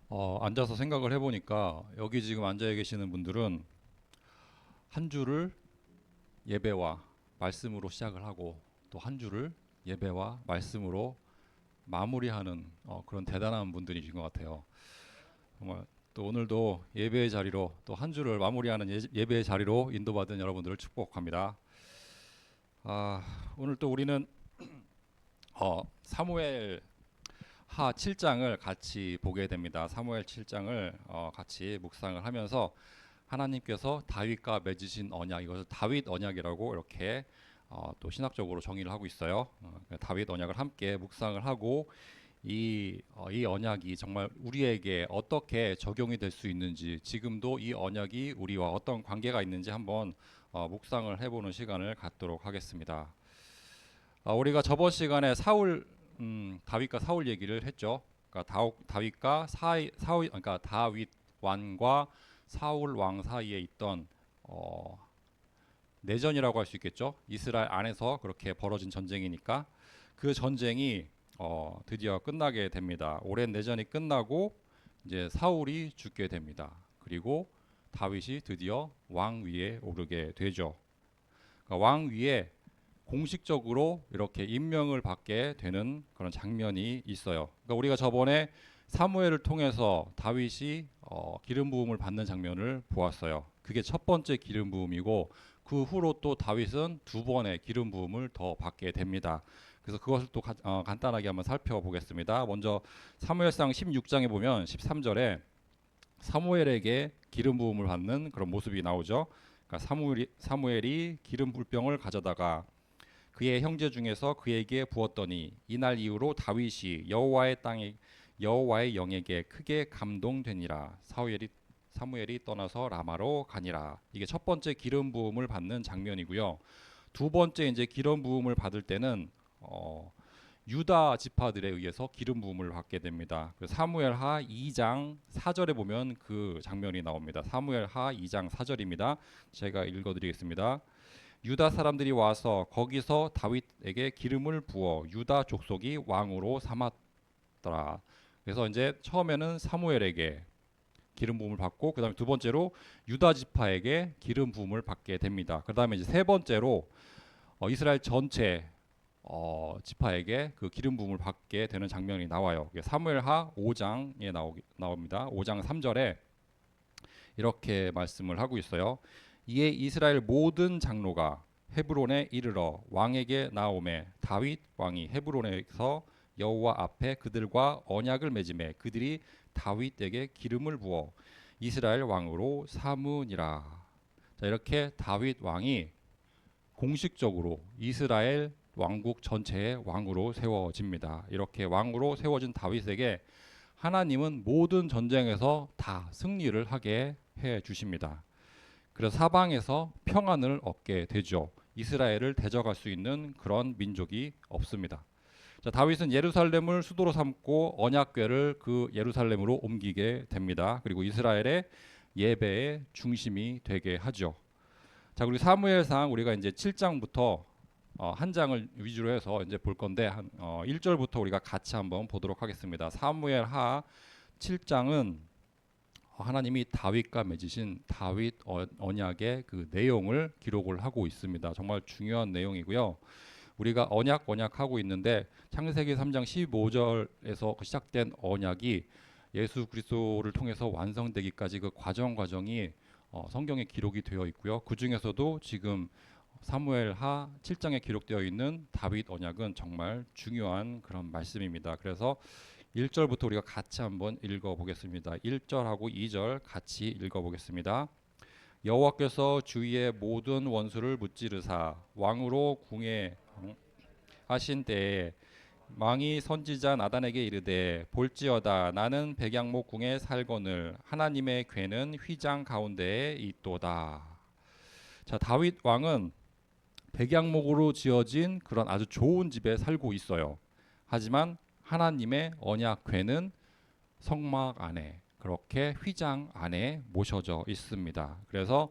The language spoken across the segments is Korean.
앉아서 생각을 해보니까 여기 지금 앉아 계시는 분들은 한 주를 예배와 말씀으로 시작을 하고 또 한 주를 예배와 말씀으로 마무리하는 그런 대단한 분들이신 것 같아요. 정말 또 오늘도 예배의 자리로 또 한 주를 마무리하는 예배의 자리로 인도받은 여러분들을 축복합니다. 아, 오늘 또 우리는 사무엘 하 7장을 같이 보게 됩니다. 사무엘 7장을 같이 묵상을 하면서 하나님께서 다윗과 맺으신 언약, 이것을 다윗 언약이라고 이렇게 또 신학적으로 정의를 하고 있어요. 다윗 언약을 함께 묵상을 하고 이 언약이 정말 우리에게 어떻게 적용이 될 수 있는지, 지금도 이 언약이 우리와 어떤 관계가 있는지 한번 묵상을 해보는 시간을 갖도록 하겠습니다. 우리가 저번 시간에 다윗과 사울 얘기를 했죠. 그러니까 다윗과 그러니까 다윗 왕과 사울 왕 사이에 있던 내전이라고 할 수 있겠죠. 이스라엘 안에서 그렇게 벌어진 전쟁이니까 그 전쟁이 드디어 끝나게 됩니다. 오랜 내전이 끝나고 이제 사울이 죽게 됩니다. 그리고 다윗이 드디어 왕 위에 오르게 되죠. 그러니까 왕 위에 공식적으로 이렇게 임명을 받게 되는 그런 장면이 있어요. 그러니까 우리가 저번에 사무엘을 통해서 다윗이 기름 부음을 받는 장면을 보았어요. 그게 첫 번째 기름 부음이고 그 후로 또 다윗은 두 번의 기름 부음을 더 받게 됩니다. 그래서 그것을 또 간단하게 한번 살펴보겠습니다. 먼저 사무엘상 16장에 보면 13절에 사무엘에게 기름 부음을 받는 그런 모습이 나오죠. 그러니까 사무엘이 기름 불병을 가져다가 그의 형제 중에서 그에게 부었더니 이날 이후로 다윗이 여호와의 영에게 크게 감동되니라. 사무엘이 떠나서 라마로 가니라. 이게 첫 번째 기름 부음을 받는 장면이고요. 두 번째 이제 기름 부음을 받을 때는 유다 지파들에 의해서 기름 부음을 받게 됩니다. 사무엘하 2장 4절에 보면 그 장면이 나옵니다. 사무엘하 2장 4절입니다. 제가 읽어드리겠습니다. 유다 사람들이 와서 거기서 다윗에게 기름을 부어 유다 족속이 왕으로 삼았더라. 그래서 이제 처음에는 사무엘에게 기름 부음을 받고 그다음에 두 번째로 유다 지파에게 기름 부음을 받게 됩니다. 그다음에 이제 세 번째로 이스라엘 전체 지파에게 그 기름 부음을 받게 되는 장면이 나와요. 사무엘하 5장에 나옵니다. 5장 3절에 이렇게 말씀을 하고 있어요. 이에 이스라엘 모든 장로가 헤브론에 이르러 왕에게 나오매 다윗 왕이 헤브론에서 여호와 앞에 그들과 언약을 맺음에 그들이 다윗에게 기름을 부어 이스라엘 왕으로 삼으니라. 자, 이렇게 다윗 왕이 공식적으로 이스라엘 왕국 전체의 왕으로 세워집니다. 이렇게 왕으로 세워진 다윗에게 하나님은 모든 전쟁에서 다 승리를 하게 해 주십니다. 그래서 사방에서 평안을 얻게 되죠. 이스라엘을 대적할 수 있는 그런 민족이 없습니다. 자, 다윗은 예루살렘을 수도로 삼고 언약궤를 그 예루살렘으로 옮기게 됩니다. 그리고 이스라엘의 예배의 중심이 되게 하죠. 자, 그리고 사무엘상 우리가 이제 7장부터 한 장을 위주로 해서 이제 볼 건데 1절부터 우리가 같이 한번 보도록 하겠습니다. 사무엘하 7장은 하나님이 다윗과 맺으신 다윗 언약의 그 내용을 기록을 하고 있습니다. 정말 중요한 내용이고요. 우리가 언약하고 있는데 창세기 3장 15절에서 시작된 언약이 예수 그리스도를 통해서 완성되기까지 그 과정이 성경에 기록이 되어 있고요. 그 중에서도 지금 사무엘하 7장에 기록되어 있는 다윗 언약은 정말 중요한 그런 말씀입니다. 그래서 1절부터 우리가 같이 한번 읽어보겠습니다. 1절하고 2절 같이 읽어보겠습니다. 여호와께서 주위의 모든 원수를 무찌르사 왕으로 궁예하신 때에 왕이 선지자 나단에게 이르되 볼지어다 나는 백양목 궁에 살거늘 하나님의 궤는 휘장 가운데에 있도다. 자, 다윗 왕은 백양목으로 지어진 그런 아주 좋은 집에 살고 있어요. 하지만 하나님의 언약궤는 성막 안에 그렇게 휘장 안에 모셔져 있습니다. 그래서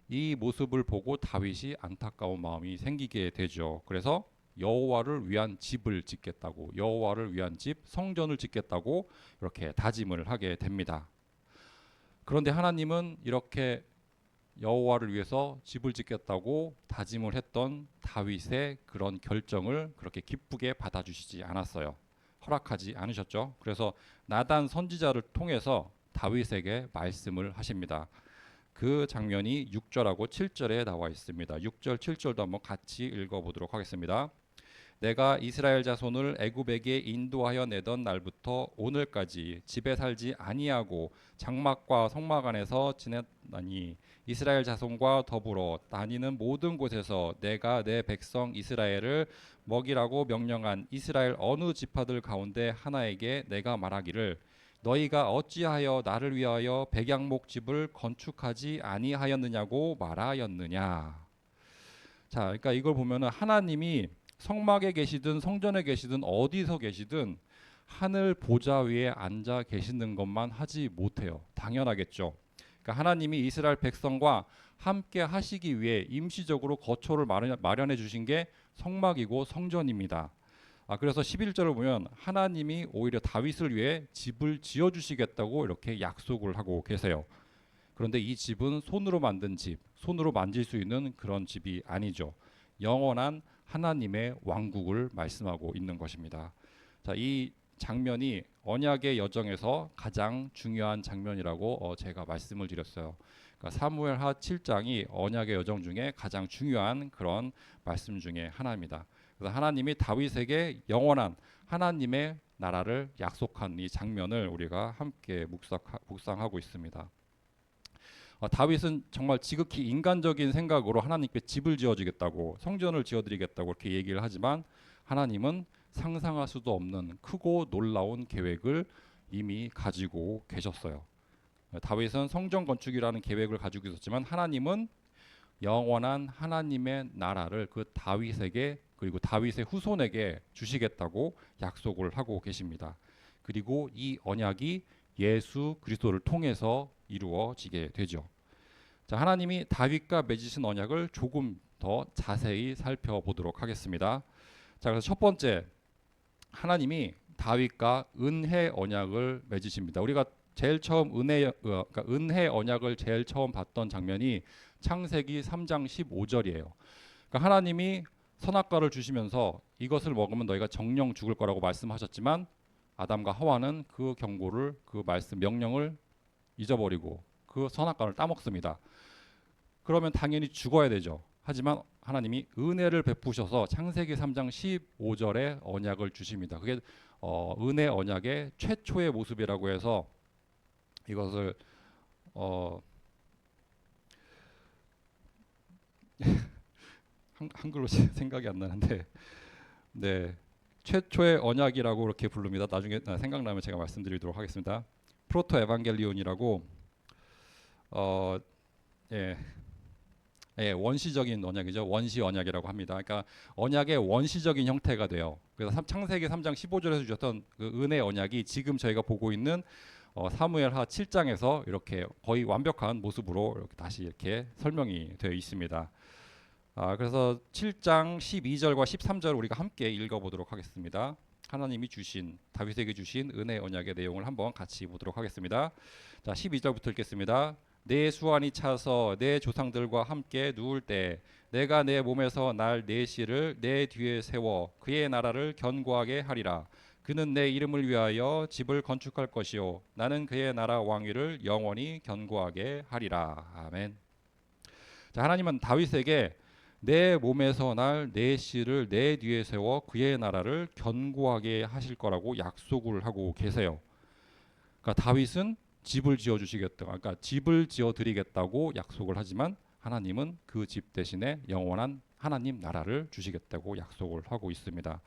이 모습을 보고 다윗이 안타까운 마음이 생기게 되죠. 그래서 여호와를 위한 집을 짓겠다고, 여호와를 위한 집, 성전을 짓겠다고 이렇게 다짐을 하게 됩니다. 그런데 하나님은 이렇게 여호와를 위해서 집을 짓겠다고 다짐을 했던 다윗의 그런 결정을 그렇게 기쁘게 받아주시지 않았어요. 허락하지 않으셨죠. 그래서 나단 선지자를 통해서 다윗에게 말씀을 하십니다. 그 장면이 6절하고 7절에 나와 있습니다. 6절, 7절도 한번 같이 읽어보도록 하겠습니다. 내가 이스라엘 자손을 애굽에게 인도하여 내던 날부터 오늘까지 집에 살지 아니하고 장막과 성막 안에서 지냈나니 이스라엘 자손과 더불어 다니는 모든 곳에서 내가 내 백성 이스라엘을 먹이라고 명령한 이스라엘 어느 지파들 가운데 하나에게 내가 말하기를 너희가 어찌하여 나를 위하여 백양목 집을 건축하지 아니하였느냐고 말하였느냐. 자, 그러니까 이걸 보면은 하나님이 성막에 계시든 성전에 계시든 어디서 계시든 하늘 보좌 위에 앉아 계시는 것만 하지 못해요. 당연하겠죠. 그러니까 하나님이 이스라엘 백성과 함께 하시기 위해 임시적으로 거처를 마련해 주신 게 성막이고 성전입니다. 그래서 11절을 보면 하나님이 오히려 다윗을 위해 집을 지어 주시겠다고 이렇게 약속을 하고 계세요. 그런데 이 집은 손으로 만든 집, 손으로 만질 수 있는 그런 집이 아니죠. 영원한 하나님의 왕국을 말씀하고 있는 것입니다. 자, 이 장면이 언약의 여정에서 가장 중요한 장면이라고 제가 말씀을 드렸어요. 그러니까 사무엘하 7장이 언약의 여정 중에 가장 중요한 그런 말씀 중에 하나입니다. 그래서 하나님이 다윗에게 영원한 하나님의 나라를 약속한 이 장면을 우리가 함께 묵상하고 있습니다. 다윗은 정말 지극히 인간적인 생각으로 하나님께 집을 지어주겠다고 성전을 지어드리겠다고 이렇게 얘기를 하지만 하나님은 상상할 수도 없는 크고 놀라운 계획을 이미 가지고 계셨어요. 다윗은 성전 건축이라는 계획을 가지고 있었지만 하나님은 영원한 하나님의 나라를 그 다윗에게 그리고 다윗의 후손에게 주시겠다고 약속을 하고 계십니다. 그리고 이 언약이 예수 그리스도를 통해서 이루어지게 되죠. 자, 하나님이 다윗과 맺으신 언약을 조금 더 자세히 살펴보도록 하겠습니다. 자, 그래서 첫 번째, 하나님이 다윗과 은혜 언약을 맺으십니다. 우리가 제일 처음 그러니까 은혜 언약을 제일 처음 봤던 장면이 창세기 3장 15절이에요. 그러니까 하나님이 선악과를 주시면서 이것을 먹으면 너희가 정령 죽을 거라고 말씀하셨지만 아담과 하와는 그 경고를, 그 말씀 명령을 잊어버리고 그 선악과를 따먹습니다. 그러면 당연히 죽어야 되죠. 하지만 하나님이 은혜를 베푸셔서 창세기 3장 15절에 언약을 주십니다. 그게 은혜 언약의 최초의 모습이라고 해서 이것을 한글로 생각이 안 나는데 네, 최초의 언약이라고 그렇게 부릅니다. 나중에 생각나면 제가 말씀드리도록 하겠습니다. 프로토 에반겔리온이라고 예, 원시적인 언약이죠. 원시 언약이라고 합니다. 그러니까 언약의 원시적인 형태가 돼요. 그래서 창세기 3장 15절에서 주셨던 그 은혜 언약이 지금 저희가 보고 있는 사무엘하 7장에서 이렇게 거의 완벽한 모습으로 이렇게 다시 이렇게 설명이 되어 있습니다. 그래서 7장 12절과 13절 우리가 함께 읽어보도록 하겠습니다. 하나님이 주신 다윗에게 주신 은혜 언약의 내용을 한번 같이 보도록 하겠습니다. 자, 12절부터 읽겠습니다. 내 수완이 차서 내 조상들과 함께 누울 때 내가 내 몸에서 날 내 씨를 내 뒤에 세워 그의 나라를 견고하게 하리라. 그는 내 이름을 위하여 집을 건축할 것이요 나는 그의 나라 왕위를 영원히 견고하게 하리라. 아멘. 자, 하나님은 다윗에게 내 몸에서 날 내 씨를 내 뒤에 세워 그의 나라를 견고하게 하실 거라고 약속을 하고 계세요. 그러니까 다윗은 집을 지어 주시겠다. 그러니까 집을 지어 드리겠다고 약속을 하지만 하나님은 그 집 대신에 영원한 하나님 나라를 주시겠다고 약속을 하고 있습니다.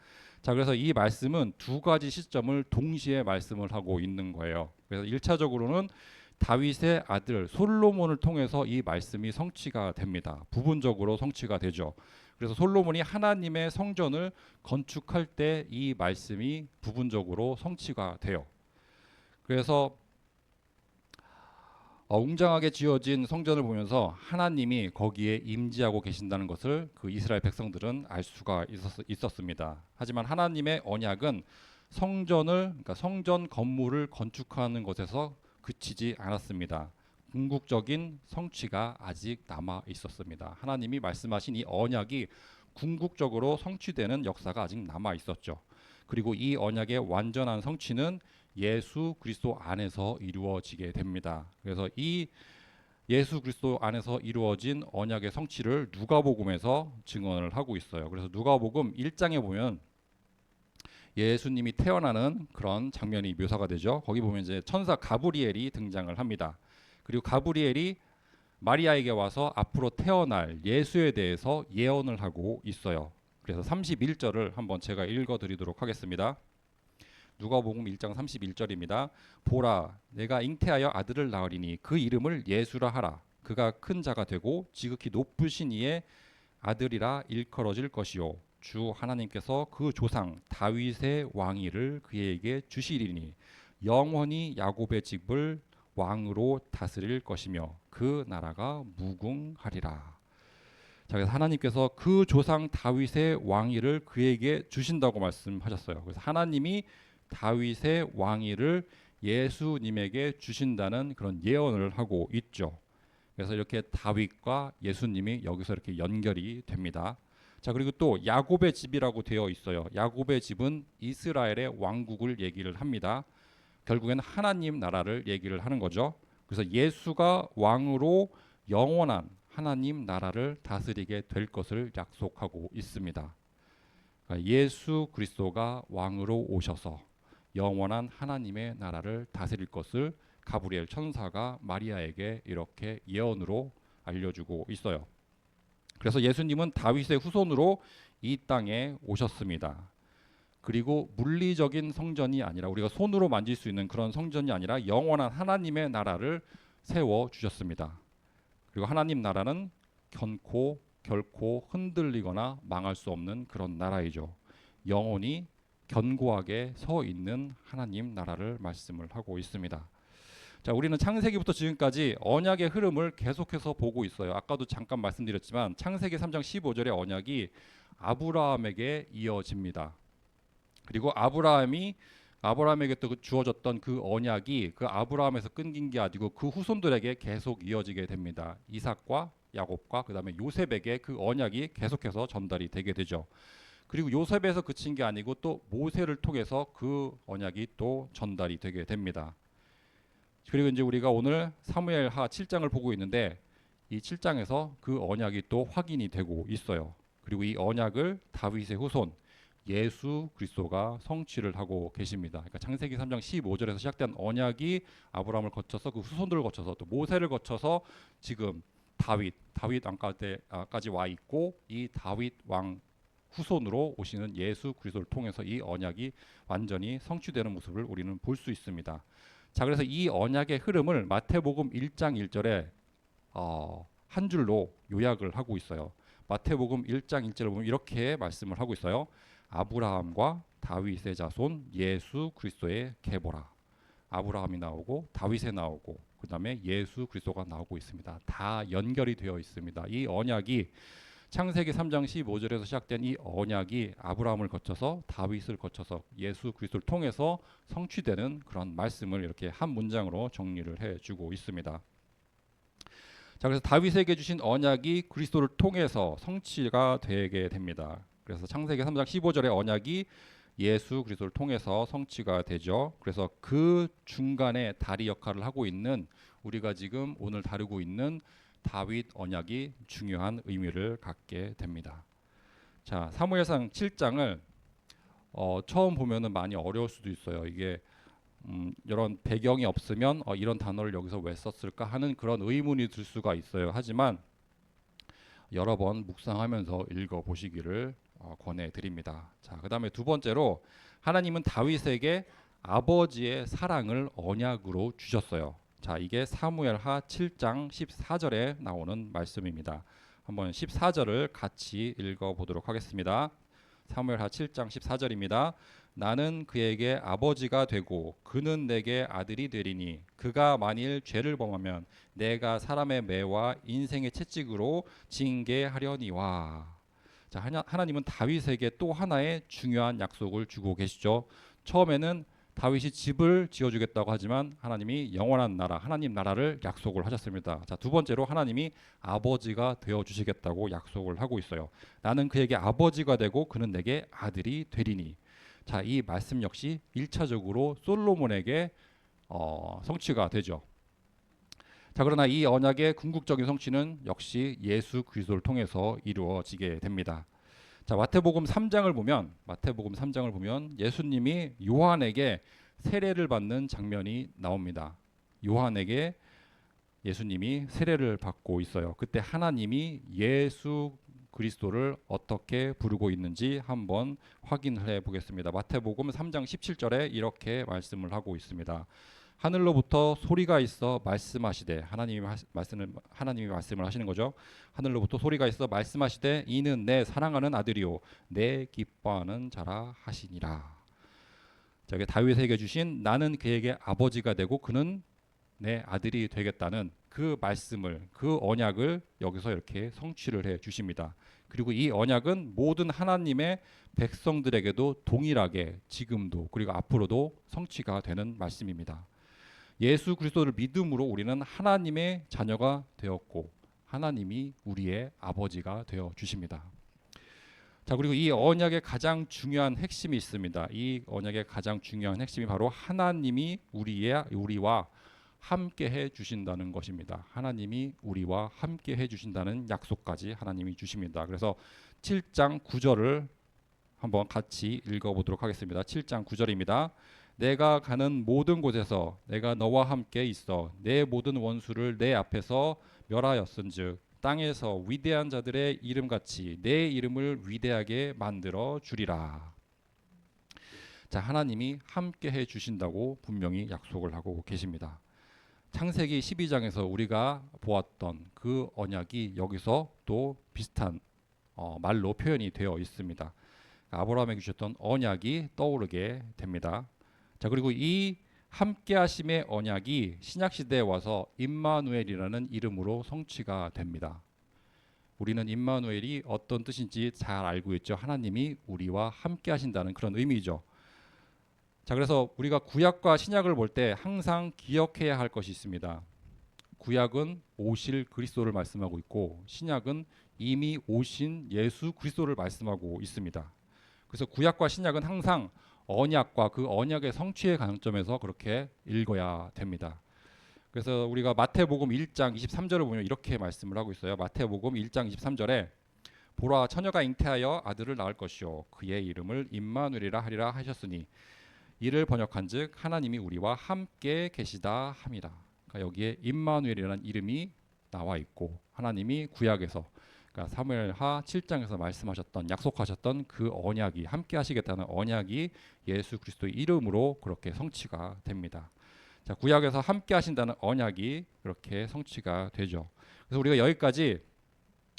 자, 그래서 이 말씀은 두 가지 시점을 동시에 말씀을 하고 있는 거예요. 그래서 1차적으로는 다윗의 아들 솔로몬을 통해서 이 말씀이 성취가 됩니다. 부분적으로 성취가 되죠. 그래서 솔로몬이 하나님의 성전을 건축할 때 이 말씀이 부분적으로 성취가 돼요. 그래서 웅장하게 지어진 성전을 보면서 하나님이 거기에 임재하고 계신다는 것을 그 이스라엘 백성들은 알 수가 있었습니다. 하지만 하나님의 언약은 그러니까 성전 건물을 건축하는 것에서 그치지 않았습니다. 궁극적인 성취가 아직 남아 있었습니다. 하나님이 말씀하신 이 언약이 궁극적으로 성취되는 역사가 아직 남아 있었죠. 그리고 이 언약의 완전한 성취는 예수 그리스도 안에서 이루어지게 됩니다. 그래서 이 예수 그리스도 안에서 이루어진 언약의 성취를 누가복음에서 증언을 하고 있어요. 그래서 누가복음 1장에 보면 예수님이 태어나는 그런 장면이 묘사가 되죠. 거기 보면 이제 천사 가브리엘이 등장을 합니다. 그리고 가브리엘이 마리아에게 와서 앞으로 태어날 예수에 대해서 예언을 하고 있어요. 그래서 31절을 한번 제가 읽어 드리도록 하겠습니다. 누가복음 1장 31절입니다. 보라, 내가 잉태하여 아들을 낳으리니 그 이름을 예수라 하라. 그가 큰 자가 되고 지극히 높으신 이의 아들이라 일컬어질 것이요. 주 하나님께서 그 조상 다윗의 왕위를 그에게 주시리니 영원히 야곱의 집을 왕으로 다스릴 것이며 그 나라가 무궁하리라. 자, 그래서 하나님께서 그 조상 다윗의 왕위를 그에게 주신다고 말씀하셨어요. 그래서 하나님이 다윗의 왕위를 예수님에게 주신다는 그런 예언을 하고 있죠. 그래서 이렇게 다윗과 예수님이 여기서 이렇게 연결이 됩니다. 자, 그리고 또 야곱의 집이라고 되어 있어요. 야곱의 집은 이스라엘의 왕국을 얘기를 합니다. 결국엔 하나님 나라를 얘기를 하는 거죠. 그래서 예수가 왕으로 영원한 하나님 나라를 다스리게 될 것을 약속하고 있습니다. 그러니까 예수 그리스도가 왕으로 오셔서 영원한 하나님의 나라를 다스릴 것을 가브리엘 천사가 마리아에게 이렇게 예언으로 알려주고 있어요. 그래서 예수님은 다윗의 후손으로 이 땅에 오셨습니다. 그리고 물리적인 성전이 아니라 우리가 손으로 만질 수 있는 그런 성전이 아니라 영원한 하나님의 나라를 세워 주셨습니다. 그리고 하나님 나라는 결코 흔들리거나 망할 수 없는 그런 나라이죠. 영원히 견고하게 서 있는 하나님 나라를 말씀을 하고 있습니다. 자, 우리는 창세기부터 지금까지 언약의 흐름을 계속해서 보고 있어요. 아까도 잠깐 말씀드렸지만 창세기 3장 15절의 언약이 아브라함에게 이어집니다. 그리고 아브라함에게 또 주어졌던 그 언약이 그 아브라함에서 끊긴 게 아니고 그 후손들에게 계속 이어지게 됩니다. 이삭과 야곱과 그다음에 요셉에게 그 언약이 계속해서 전달이 되게 되죠. 그리고 요셉에서 그친 게 아니고 또 모세를 통해서 그 언약이 또 전달이 되게 됩니다. 그리고 이제 우리가 오늘 사무엘하 7장을 보고 있는데 이 7장에서 그 언약이 또 확인이 되고 있어요. 그리고 이 언약을 다윗의 후손 예수 그리스도가 성취를 하고 계십니다. 그러니까 창세기 3장 15절에서 시작된 언약이 아브라함을 거쳐서 그 후손들을 거쳐서 또 모세를 거쳐서 지금 다윗 왕까지 와 있고 이 다윗 왕 후손으로 오시는 예수 그리스도를 통해서 이 언약이 완전히 성취되는 모습을 우리는 볼 수 있습니다. 자, 그래서 이 언약의 흐름을 마태복음 1장 1절에 한 줄로 요약을 하고 있어요. 마태복음 1장 1절을 보면 이렇게 말씀을 하고 있어요. 아브라함과 다윗의 자손 예수 그리스도의 계보라. 아브라함이 나오고 다윗이 나오고 그다음에 예수 그리스도가 나오고 있습니다. 다 연결이 되어 있습니다. 이 언약이 창세기 3장 15절에서 시작된 이 언약이 아브라함을 거쳐서 다윗을 거쳐서 예수 그리스도를 통해서 성취되는 그런 말씀을 이렇게 한 문장으로 정리를 해주고 있습니다. 자, 그래서 다윗에게 주신 언약이 그리스도를 통해서 성취가 되게 됩니다. 그래서 창세기 3장 15절의 언약이 예수 그리스도를 통해서 성취가 되죠. 그래서 그 중간에 다리 역할을 하고 있는 우리가 지금 오늘 다루고 있는 다윗 언약이 중요한 의미를 갖게 됩니다. 자, 사무엘상 7장을 처음 보면은 많이 어려울 수도 있어요. 이게 이런 배경이 없으면 이런 단어를 여기서 왜 썼을까 하는 그런 의문이 들 수가 있어요. 하지만 여러 번 묵상하면서 읽어보시기를 권해드립니다. 자, 그 다음에 두 번째로 하나님은 다윗에게 아버지의 사랑을 언약으로 주셨어요. 자, 이게 사무엘하 7장 14절에 나오는 말씀입니다. 한번 14절을 같이 읽어보도록 하겠습니다. 사무엘하 7장 14절입니다. 나는 그에게 아버지가 되고 그는 내게 아들이 되리니 그가 만일 죄를 범하면 내가 사람의 매와 인생의 채찍으로 징계하려니와. 자, 하나님은 다윗에게 또 하나의 중요한 약속을 주고 계시죠. 처음에는 다윗이 집을 지어주겠다고 하지만 하나님이 영원한 나라, 하나님 나라를 약속을 하셨습니다. 자, 두 번째로 하나님이 아버지가 되어 주시겠다고 약속을 하고 있어요. 나는 그에게 아버지가 되고 그는 내게 아들이 되리니. 자, 이 말씀 역시 1차적으로 솔로몬에게 성취가 되죠. 자, 그러나 이 언약의 궁극적인 성취는 역시 예수 그리스도를 통해서 이루어지게 됩니다. 자, 마태복음 3장을 보면 예수님이 요한에게 세례를 받는 장면이 나옵니다. 요한에게 예수님이 세례를 받고 있어요. 그때 하나님이 예수 그리스도를 어떻게 부르고 있는지 한번 확인을 해 보겠습니다. 마태복음 3장 17절에 이렇게 말씀을 하고 있습니다. 하늘로부터 소리가 있어 말씀하시되, 하나님이 말씀을 하시는 거죠. 하늘로부터 소리가 있어 말씀하시되 이는 내 사랑하는 아들이요 내 기뻐하는 자라 하시니라. 자, 이게 다윗에게 주신 나는 그에게 아버지가 되고 그는 내 아들이 되겠다는 그 말씀을, 그 언약을 여기서 이렇게 성취를 해 주십니다. 그리고 이 언약은 모든 하나님의 백성들에게도 동일하게 지금도 그리고 앞으로도 성취가 되는 말씀입니다. 예수 그리스도를 믿음으로 우리는 하나님의 자녀가 되었고 하나님이 우리의 아버지가 되어 주십니다. 자, 그리고 이 언약의 가장 중요한 핵심이 있습니다. 이 언약의 가장 중요한 핵심이 바로 하나님이 우리와 함께 해 주신다는 것입니다. 하나님이 우리와 함께 해 주신다는 약속까지 하나님이 주십니다. 그래서 7장 9절을 한번 같이 읽어보도록 하겠습니다. 7장 9절입니다. 내가 가는 모든 곳에서 내가 너와 함께 있어 내 모든 원수를 내 앞에서 멸하였은즉 땅에서 위대한 자들의 이름같이 내 이름을 위대하게 만들어 주리라. 자, 하나님이 함께 해 주신다고 분명히 약속을 하고 계십니다. 창세기 12장에서 우리가 보았던 그 언약이 여기서 또 비슷한 말로 표현이 되어 있습니다. 아브라함에게 주셨던 언약이 떠오르게 됩니다. 자, 그리고 이 함께하심의 언약이 신약 시대에 와서 임마누엘이라는 이름으로 성취가 됩니다. 우리는 임마누엘이 어떤 뜻인지 잘 알고 있죠. 하나님이 우리와 함께하신다는 그런 의미죠. 자, 그래서 우리가 구약과 신약을 볼 때 항상 기억해야 할 것이 있습니다. 구약은 오실 그리스도를 말씀하고 있고 신약은 이미 오신 예수 그리스도를 말씀하고 있습니다. 그래서 구약과 신약은 항상 언약과 그 언약의 성취의 관점에서 그렇게 읽어야 됩니다. 그래서 우리가 마태복음 1장 23절을 보면 이렇게 말씀을 하고 있어요. 마태복음 1장 23절에 보라 처녀가 잉태하여 아들을 낳을 것이요 그의 이름을 임마누엘이라 하리라 하셨으니 이를 번역한즉 하나님이 우리와 함께 계시다 함이라. 그러니까 여기에 임마누엘이라는 이름이 나와 있고 하나님이 구약에서 그러니까 사무엘하 7장에서 말씀하셨던 약속하셨던 그 언약이 함께 하시겠다는 언약이 예수 그리스도의 이름으로 그렇게 성취가 됩니다. 자, 구약에서 함께 하신다는 언약이 그렇게 성취가 되죠. 그래서 우리가 여기까지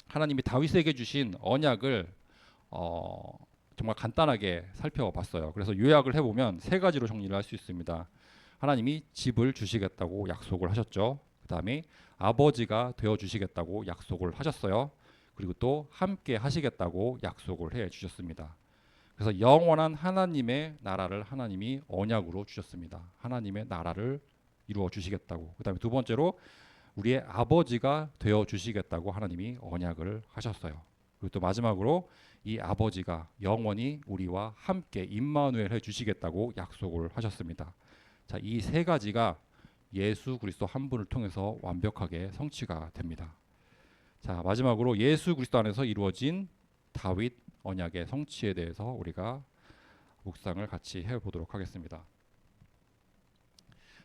하나님이 다윗에게 주신 언약을 정말 간단하게 살펴봤어요. 그래서 요약을 해보면 세 가지로 정리를 할 수 있습니다. 하나님이 집을 주시겠다고 약속을 하셨죠. 그 다음에 아버지가 되어주시겠다고 약속을 하셨어요. 그리고 또 함께 하시겠다고 약속을 해 주셨습니다. 그래서 영원한 하나님의 나라를 하나님이 언약으로 주셨습니다. 하나님의 나라를 이루어 주시겠다고. 그 다음에 두 번째로 우리의 아버지가 되어 주시겠다고 하나님이 언약을 하셨어요. 그리고 또 마지막으로 이 아버지가 영원히 우리와 함께 임마누엘 해 주시겠다고 약속을 하셨습니다. 자, 이 세 가지가 예수 그리스도 한 분을 통해서 완벽하게 성취가 됩니다. 자, 마지막으로 예수 그리스도 안에서 이루어진 다윗 언약의 성취에 대해서 우리가 묵상을 같이 해보도록 하겠습니다.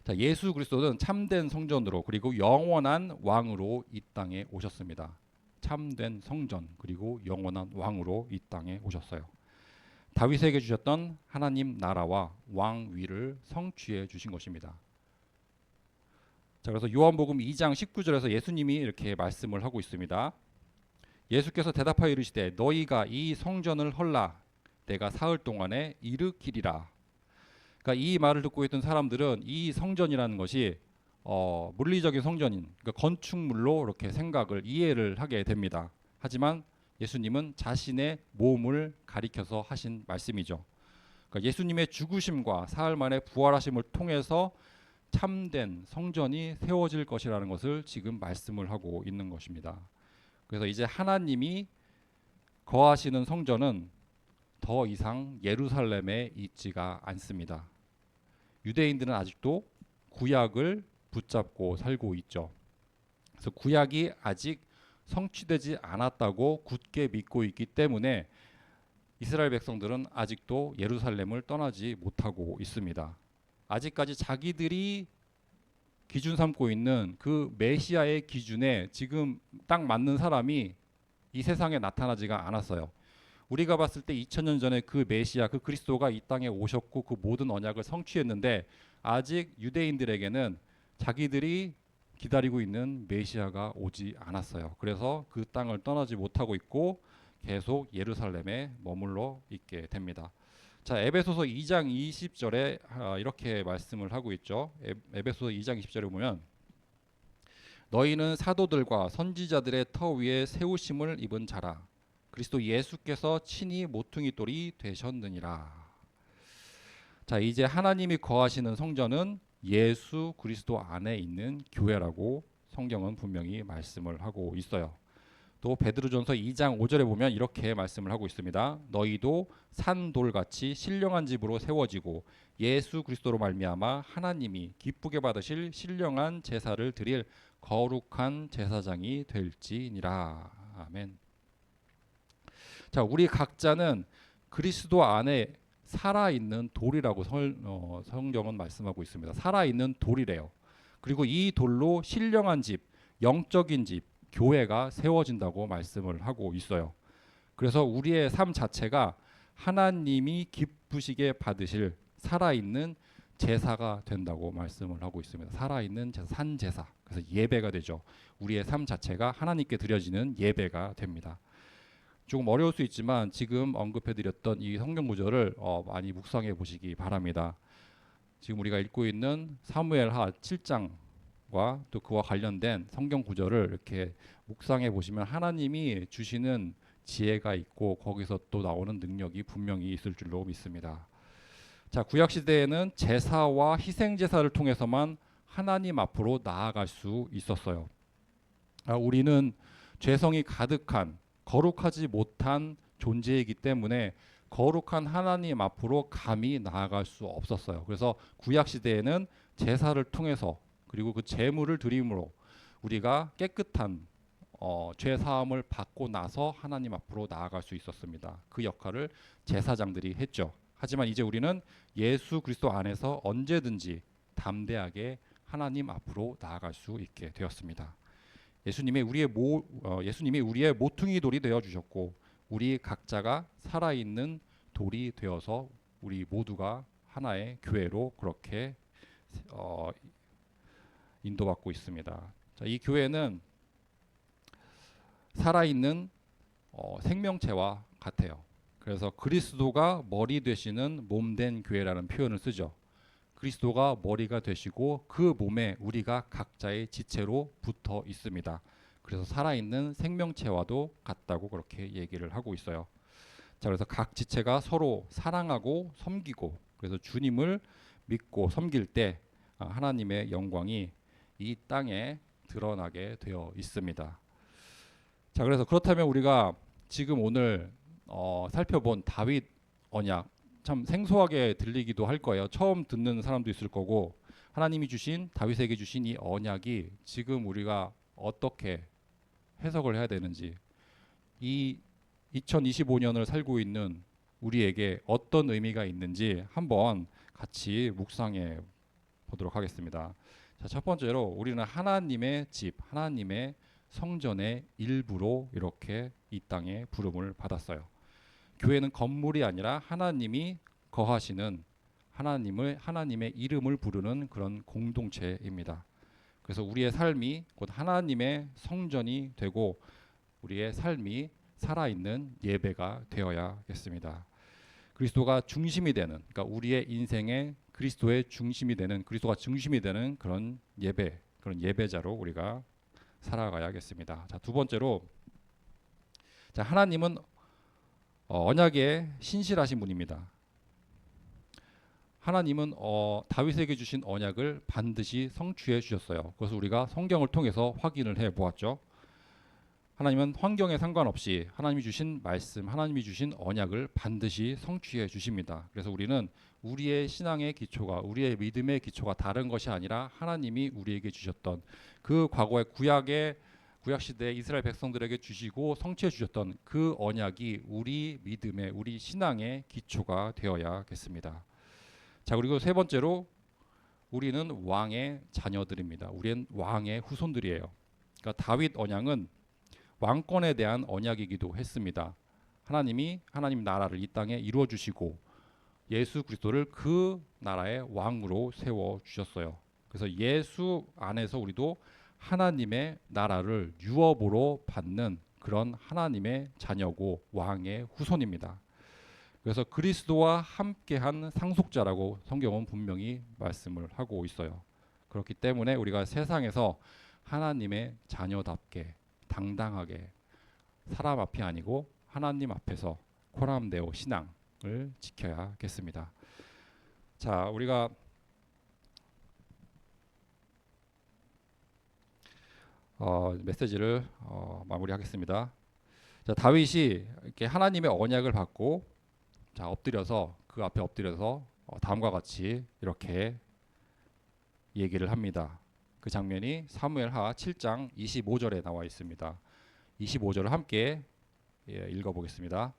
자, 예수 그리스도는 참된 성전으로 그리고 영원한 왕으로 이 땅에 오셨습니다. 참된 성전 그리고 영원한 왕으로 이 땅에 오셨어요. 다윗에게 주셨던 하나님 나라와 왕위를 성취해 주신 것입니다. 자, 그래서 요한복음 2장 19절에서 예수님이 이렇게 말씀을 하고 있습니다. 예수께서 대답하여 이르시되 너희가 이 성전을 헐라 내가 사흘 동안에 일으키리라. 그러니까 이 말을 듣고 있던 사람들은 이 성전이라는 것이 물리적인 성전인 그러니까 건축물로 이렇게 생각을 이해를 하게 됩니다. 하지만 예수님은 자신의 몸을 가리켜서 하신 말씀이죠. 그러니까 예수님의 죽으심과 사흘 만에 부활하심을 통해서 참된 성전이 세워질 것이라는 것을 지금 말씀을 하고 있는 것입니다. 그래서 이제 하나님이 거하시는 성전은 더 이상 예루살렘에 있지가 않습니다. 유대인들은 아직도 구약을 붙잡고 살고 있죠. 그래서 구약이 아직 성취되지 않았다고 굳게 믿고 있기 때문에 이스라엘 백성들은 아직도 예루살렘을 떠나지 못하고 있습니다. 아직까지 자기들이 기준 삼고 있는 그 메시아의 기준에 지금 딱 맞는 사람이 이 세상에 나타나지가 않았어요. 우리가 봤을 때 2000년 전에 그 메시아, 그 그리스도가 이 땅에 오셨고 그 모든 언약을 성취했는데 아직 유대인들에게는 자기들이 기다리고 있는 메시아가 오지 않았어요. 그래서 그 땅을 떠나지 못하고 있고 계속 예루살렘에 머물러 있게 됩니다. 자, 에베소서 2장 20절에 이렇게 말씀을 하고 있죠. 에베소서 2장 20절에 보면 너희는 사도들과 선지자들의 터 위에 세우심을 입은 자라. 그리스도 예수께서 친히 모퉁이 돌이 되셨느니라. 자, 이제 하나님이 거하시는 성전은 예수 그리스도 안에 있는 교회라고 성경은 분명히 말씀을 하고 있어요. 또 베드로전서 2장 5절에 보면 이렇게 말씀을 하고 있습니다. 너희도 산돌같이 신령한 집으로 세워지고 예수 그리스도로 말미암아 하나님이 기쁘게 받으실 신령한 제사를 드릴 거룩한 제사장이 될지니라. 아멘. 자, 우리 각자는 그리스도 안에 살아있는 돌이라고 성경은 말씀하고 있습니다. 살아있는 돌이래요. 그리고 이 돌로 신령한 집, 영적인 집, 교회가 세워진다고 말씀을 하고 있어요. 그래서 우리의 삶 자체가 하나님이 기쁘시게 받으실 살아있는 제사가 된다고 말씀을 하고 있습니다. 살아있는 제사, 산제사. 그래서 예배가 되죠. 우리의 삶 자체가 하나님께 드려지는 예배가 됩니다. 조금 어려울 수 있지만 지금 언급해드렸던 이 성경 구절을 많이 묵상해 보시기 바랍니다. 지금 우리가 읽고 있는 사무엘하 7장과 또 그와 관련된 성경 구절을 이렇게 묵상해 보시면 하나님이 주시는 지혜가 있고 거기서 또 나오는 능력이 분명히 있을 줄로 믿습니다. 자, 구약 시대에는 제사와 희생 제사를 통해서만 하나님 앞으로 나아갈 수 있었어요. 우리는 죄성이 가득한 거룩하지 못한 존재이기 때문에 거룩한 하나님 앞으로 감히 나아갈 수 없었어요. 그래서 구약 시대에는 제사를 통해서 그리고 그 제물을 드림으로 우리가 깨끗한 죄 사함을 받고 나서 하나님 앞으로 나아갈 수 있었습니다. 그 역할을 제사장들이 했죠. 하지만 이제 우리는 예수 그리스도 안에서 언제든지 담대하게 하나님 앞으로 나아갈 수 있게 되었습니다. 예수님이 우리의 모퉁이 돌이 되어 주셨고 우리 각자가 살아있는 돌이 되어서 우리 모두가 하나의 교회로 그렇게 인도받고 있습니다. 자, 이 교회는 살아있는 생명체와 같아요. 그래서 그리스도가 머리 되시는 몸된 교회라는 표현을 쓰죠. 그리스도가 머리가 되시고 그 몸에 우리가 각자의 지체로 붙어 있습니다. 그래서 살아있는 생명체와도 같다고 그렇게 얘기를 하고 있어요. 자, 그래서 각 지체가 서로 사랑하고 섬기고 그래서 주님을 믿고 섬길 때 하나님의 영광이 이 땅에 드러나게 되어 있습니다. 자, 그래서 그렇다면 우리가 지금 오늘 살펴본 다윗 언약 참 생소하게 들리기도 할 거예요. 처음 듣는 사람도 있을 거고 하나님이 주신 다윗에게 주신 이 언약이 지금 우리가 어떻게 해석을 해야 되는지 이 2025년을 살고 있는 우리에게 어떤 의미가 있는지 한번 같이 묵상해 보도록 하겠습니다. 자, 첫 번째로 우리는 하나님의 집, 하나님의 성전의 일부로 이렇게 이 땅에 부름을 받았어요. 교회는 건물이 아니라 하나님이 거하시는 하나님의 이름을 부르는 그런 공동체입니다. 그래서 우리의 삶이 곧 하나님의 성전이 되고 우리의 삶이 살아있는 예배가 되어야겠습니다. 그리스도가 중심이 되는, 그러니까 우리의 인생의 그리스도의 중심이 되는, 그리스도가 중심이 되는 그런 예배, 그런 예배자로 우리가 살아가야겠습니다. 자, 두 번째로, 자, 하나님은 언약에 신실하신 분입니다. 하나님은 다윗에게 주신 언약을 반드시 성취해 주셨어요. 그것을 우리가 성경을 통해서 확인을 해 보았죠. 하나님은 환경에 상관없이 하나님이 주신 말씀, 하나님이 주신 언약을 반드시 성취해 주십니다. 그래서 우리는 우리의 신앙의 기초가, 우리의 믿음의 기초가 다른 것이 아니라 하나님이 우리에게 주셨던 그 과거의 구약 시대 이스라엘 백성들에게 주시고 성취해 주셨던 그 언약이 우리 믿음의, 우리 신앙의 기초가 되어야겠습니다. 자, 그리고 세 번째로, 우리는 왕의 자녀들입니다. 우리는 왕의 후손들이에요. 그러니까 다윗 언약은 왕권에 대한 언약이기도 했습니다. 하나님 나라를 이 땅에 이루어 주시고 예수 그리스도를 그 나라의 왕으로 세워 주셨어요. 그래서 예수 안에서 우리도 하나님의 나라를 유업으로 받는 그런 하나님의 자녀고 왕의 후손입니다. 그래서 그리스도와 함께한 상속자라고 성경은 분명히 말씀을 하고 있어요. 그렇기 때문에 우리가 세상에서 하나님의 자녀답게 당당하게 사람 앞이 아니고 하나님 앞에서 코람데오 신앙을 지켜야겠습니다. 자, 우리가 메시지를 마무리하겠습니다. 자, 다윗이 이렇게 하나님의 언약을 받고, 자, 엎드려서 그 앞에 엎드려서 다음과 같이 이렇게 얘기를 합니다. 그 장면이 사무엘하 7장 25절에 나와 있습니다. 25절을 함께 읽어보겠습니다.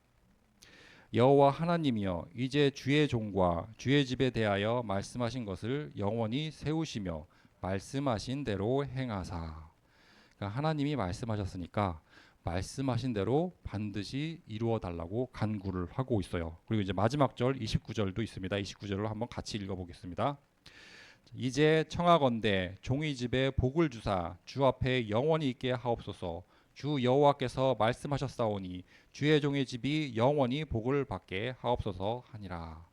여호와 하나님이여, 이제 주의 종과 주의 집에 대하여 말씀하신 것을 영원히 세우시며 말씀하신 대로 행하사. 그러니까 하나님이 말씀하셨으니까 말씀하신 대로 반드시 이루어 달라고 간구를 하고 있어요. 그리고 이제 마지막 절 29절도 있습니다. 29절을 한번 같이 읽어보겠습니다. 이제 청하건대 종의 집에 복을 주사 주 앞에 영원히 있게 하옵소서. 주 여호와께서 말씀하셨사오니 주의 종의 집이 영원히 복을 받게 하옵소서 하니라.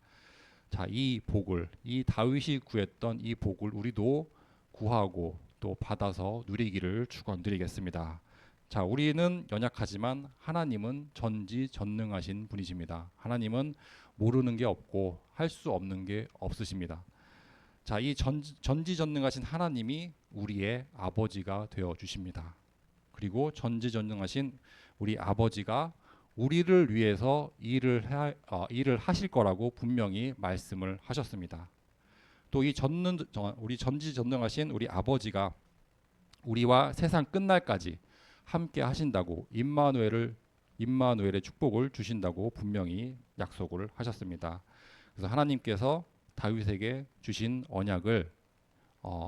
자, 이 복을, 이 다윗이 구했던 이 복을 우리도 구하고 또 받아서 누리기를 축원드리겠습니다. 자, 우리는 연약하지만 하나님은 전지전능하신 분이십니다. 하나님은 모르는 게 없고 할 수 없는 게 없으십니다. 자, 이 전지전능하신 하나님이 우리의 아버지가 되어 주십니다. 그리고 전지전능하신 우리 아버지가 우리를 위해서 일을 하실 거라고 분명히 말씀을 하셨습니다. 또 우리 전지전능하신 우리 아버지가 우리와 세상 끝날까지 함께 하신다고, 임마누엘의 축복을 주신다고 분명히 약속을 하셨습니다. 그래서 하나님께서 다윗에게 주신 언약을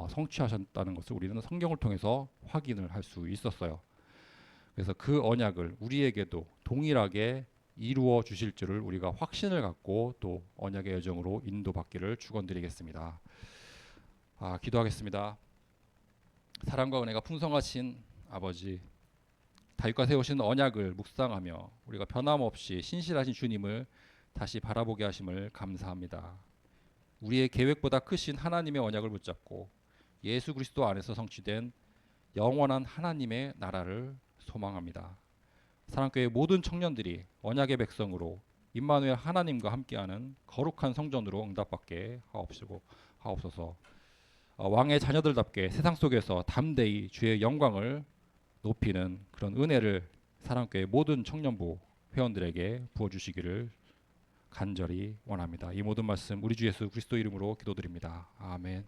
성취하셨다는 것을 우리는 성경을 통해서 확인을 할 수 있었어요. 그래서 그 언약을 우리에게도 동일하게 이루어 주실 줄을 우리가 확신을 갖고 또 언약의 여정으로 인도받기를 축원드리겠습니다. 기도하겠습니다. 사랑과 은혜가 풍성하신 아버지, 다윗과 세우신 언약을 묵상하며 우리가 변함없이 신실하신 주님을 다시 바라보게 하심을 감사합니다. 우리의 계획보다 크신 하나님의 언약을 붙잡고 예수 그리스도 안에서 성취된 영원한 하나님의 나라를 소망합니다. 사랑교회 모든 청년들이 언약의 백성으로 임마누엘 하나님과 함께하는 거룩한 성전으로 응답받게 하옵소서. 왕의 자녀들답게 세상 속에서 담대히 주의 영광을 높이는 그런 은혜를 사랑교회 모든 청년부 회원들에게 부어주시기를 간절히 원합니다. 이 모든 말씀 우리 주 예수 그리스도 이름으로 기도드립니다. 아멘.